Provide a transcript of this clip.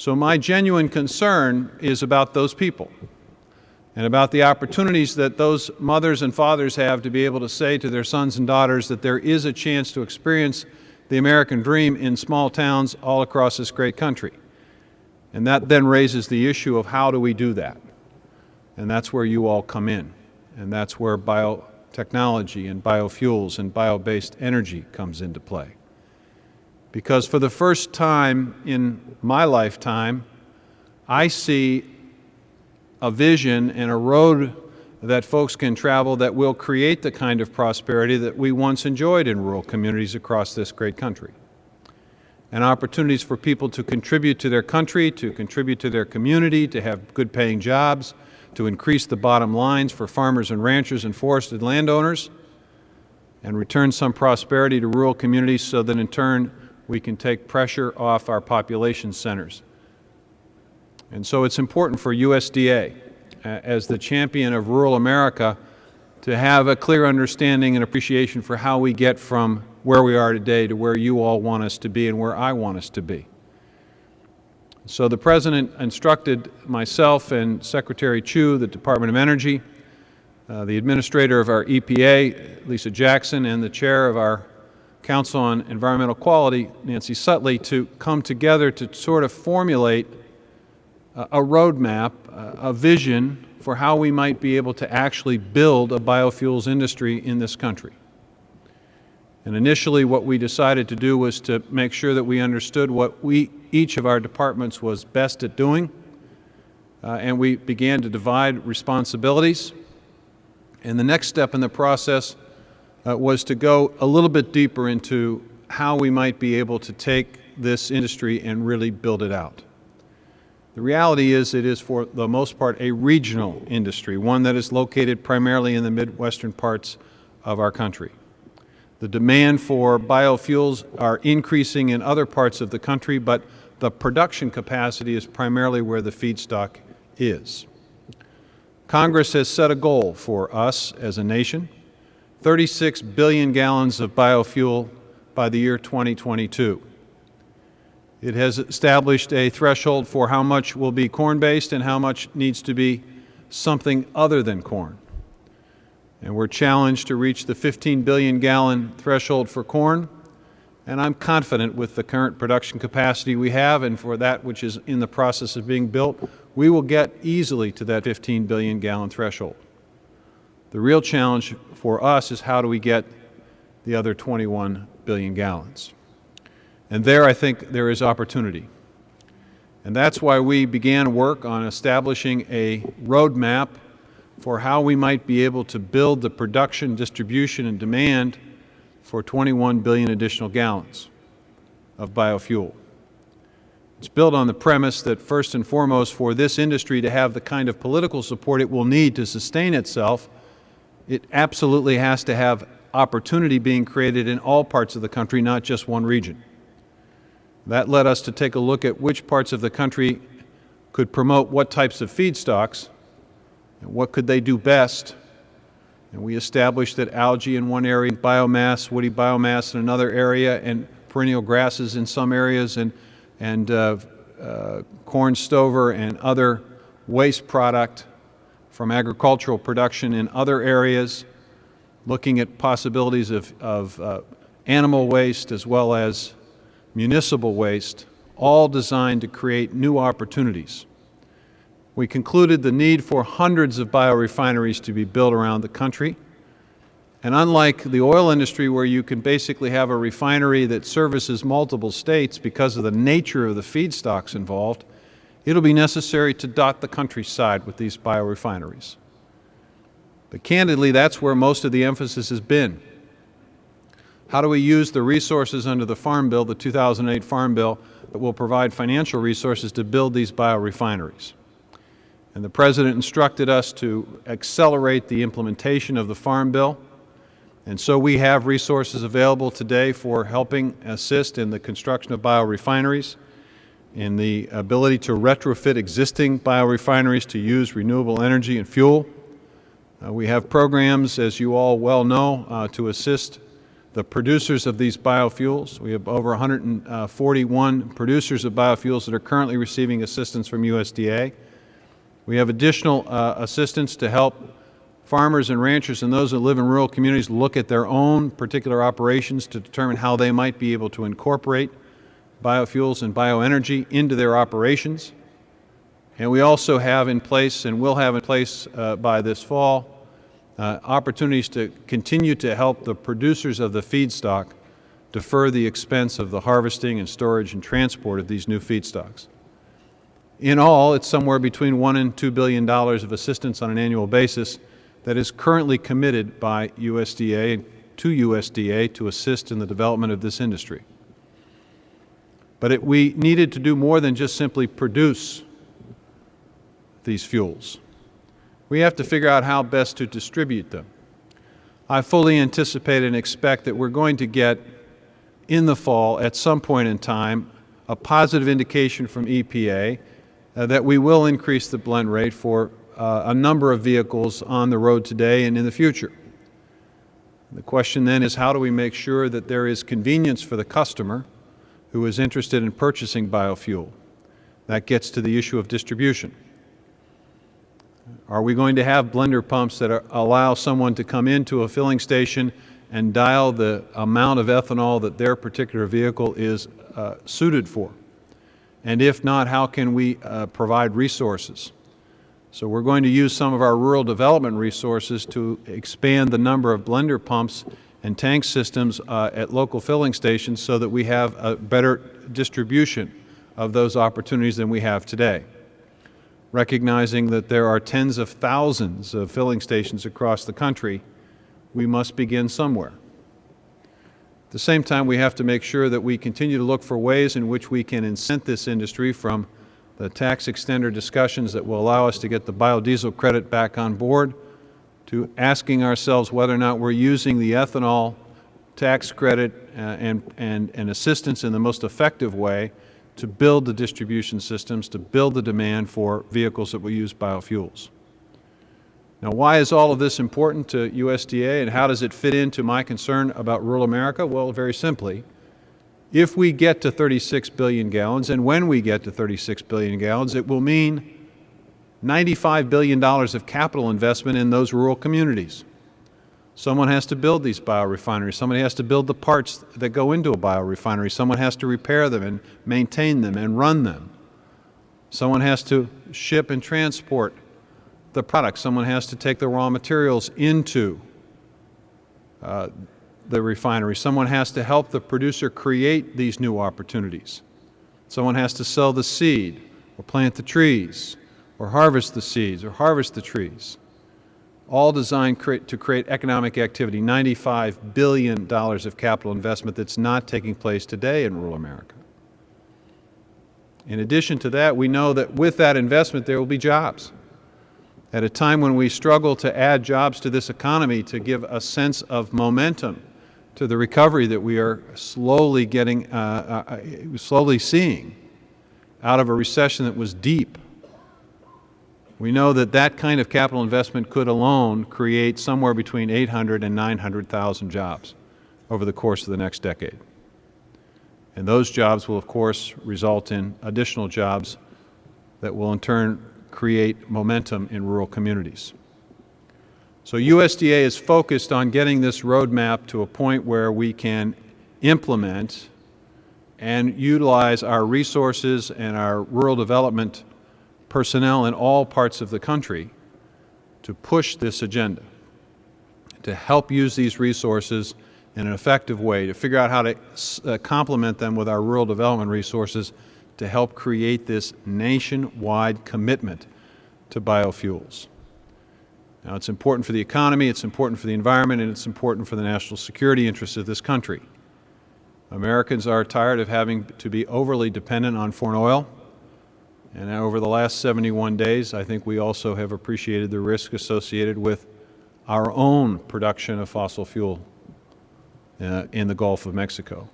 So my genuine concern is about those people and about the opportunities that those mothers and fathers have to be able to say to their sons and daughters that there is a chance to experience the American dream in small towns all across this great country. And that then raises the issue of how do we do that? And that's where you all come in. And that's where biotechnology and biofuels and bio-based energy comes into play. Because for the first time in my lifetime, I see a vision and a road that folks can travel that will create the kind of prosperity that we once enjoyed in rural communities across this great country. And opportunities for people to contribute to their country, to contribute to their community, to have good paying jobs, to increase the bottom lines for farmers and ranchers and forested landowners, and return some prosperity to rural communities so that in turn we can take pressure off our population centers. And so it's important for USDA, as the champion of rural America, to have a clear understanding and appreciation for how we get from where we are today to where you all want us to be and where I want us to be. So the President instructed myself and Secretary Chu, the Department of Energy, the Administrator of our EPA, Lisa Jackson, and the Chair of our Council on Environmental Quality, Nancy Sutley, to come together to sort of formulate a roadmap, a vision for how we might be able to actually build a biofuels industry in this country. And initially what we decided to do was to make sure that we understood what each of our departments was best at doing, and we began to divide responsibilities. And the next step in the process was to go a little bit deeper into how we might be able to take this industry and really build it out. The reality is it is for the most part a regional industry, one that is located primarily in the Midwestern parts of our country. The demand for biofuels are increasing in other parts of the country, but the production capacity is primarily where the feedstock is. Congress has set a goal for us as a nation, 36 billion gallons of biofuel by the year 2022. It has established a threshold for how much will be corn-based and how much needs to be something other than corn. And we're challenged to reach the 15 billion gallon threshold for corn, and I'm confident with the current production capacity we have and for that which is in the process of being built, we will get easily to that 15 billion gallon threshold. The real challenge for us is how do we get the other 21 billion gallons. And there I think there is opportunity. And that's why we began work on establishing a roadmap for how we might be able to build the production, distribution, and demand for 21 billion additional gallons of biofuel. It's built on the premise that first and foremost for this industry to have the kind of political support it will need to sustain itself, it absolutely has to have opportunity being created in all parts of the country, not just one region. That led us to take a look at which parts of the country could promote what types of feedstocks and what could they do best. And we established that algae in one area, biomass, woody biomass in another area, and perennial grasses in some areas, and corn stover and other waste product from agricultural production in other areas, looking at possibilities of animal waste as well as municipal waste, all designed to create new opportunities. We concluded the need for hundreds of biorefineries to be built around the country. And unlike the oil industry where you can basically have a refinery that services multiple states because of the nature of the feedstocks involved, it'll be necessary to dot the countryside with these biorefineries. But candidly, that's where most of the emphasis has been. How do we use the resources under the Farm Bill, the 2008 Farm Bill, that will provide financial resources to build these biorefineries? And the President instructed us to accelerate the implementation of the Farm Bill. And so we have resources available today for helping assist in the construction of biorefineries, in the ability to retrofit existing biorefineries to use renewable energy and fuel. We have programs, as you all well know, to assist the producers of these biofuels. We have over 141 producers of biofuels that are currently receiving assistance from USDA. We have additional assistance to help farmers and ranchers and those that live in rural communities look at their own particular operations to determine how they might be able to incorporate biofuels and bioenergy into their operations. And we also have in place, and will have in place by this fall, opportunities to continue to help the producers of the feedstock defer the expense of the harvesting and storage and transport of these new feedstocks. In all, it's somewhere between $1 and $2 billion of assistance on an annual basis that is currently committed by USDA to USDA to assist in the development of this industry. But we needed to do more than just simply produce these fuels. We have to figure out how best to distribute them. I fully anticipate and expect that we're going to get in the fall at some point in time a positive indication from EPA that we will increase the blend rate for a number of vehicles on the road today and in the future. The question then is, how do we make sure that there is convenience for the customer who is interested in purchasing biofuel? That gets to the issue of distribution. Are we going to have blender pumps that allow someone to come into a filling station and dial the amount of ethanol that their particular vehicle is suited for? And if not, how can we provide resources? So we're going to use some of our rural development resources to expand the number of blender pumps and tank systems at local filling stations so that we have a better distribution of those opportunities than we have today. Recognizing that there are tens of thousands of filling stations across the country, we must begin somewhere. At the same time, we have to make sure that we continue to look for ways in which we can incent this industry, from the tax extender discussions that will allow us to get the biodiesel credit back on board, to asking ourselves whether or not we're using the ethanol tax credit and assistance in the most effective way to build the distribution systems, to build the demand for vehicles that will use biofuels. Now, why is all of this important to USDA, and how does it fit into my concern about rural America? Well, very simply, if we get to 36 billion gallons, and when we get to 36 billion gallons, it will mean $95 billion of capital investment in those rural communities. Someone has to build these biorefineries. Somebody has to build the parts that go into a biorefinery. Someone has to repair them and maintain them and run them. Someone has to ship and transport the product. Someone has to take the raw materials into the refinery. Someone has to help the producer create these new opportunities. Someone has to sell the seed, or plant the trees, or harvest the seeds, or harvest the trees. All designed to create economic activity, $95 billion of capital investment that's not taking place today in rural America. In addition to that, we know that with that investment there will be jobs. At a time when we struggle to add jobs to this economy to give a sense of momentum to the recovery that we are slowly seeing out of a recession that was deep, we know that that kind of capital investment could alone create somewhere between 800 and 900,000 jobs over the course of the next decade. And those jobs will, of course, result in additional jobs that will in turn create momentum in rural communities. So USDA is focused on getting this roadmap to a point where we can implement and utilize our resources and our rural development personnel in all parts of the country to push this agenda, to help use these resources in an effective way, to figure out how to complement them with our rural development resources to help create this nationwide commitment to biofuels. Now, it's important for the economy, it's important for the environment, and it's important for the national security interests of this country. Americans are tired of having to be overly dependent on foreign oil. And over the last 71 days, I think we also have appreciated the risk associated with our own production of fossil fuel in the Gulf of Mexico.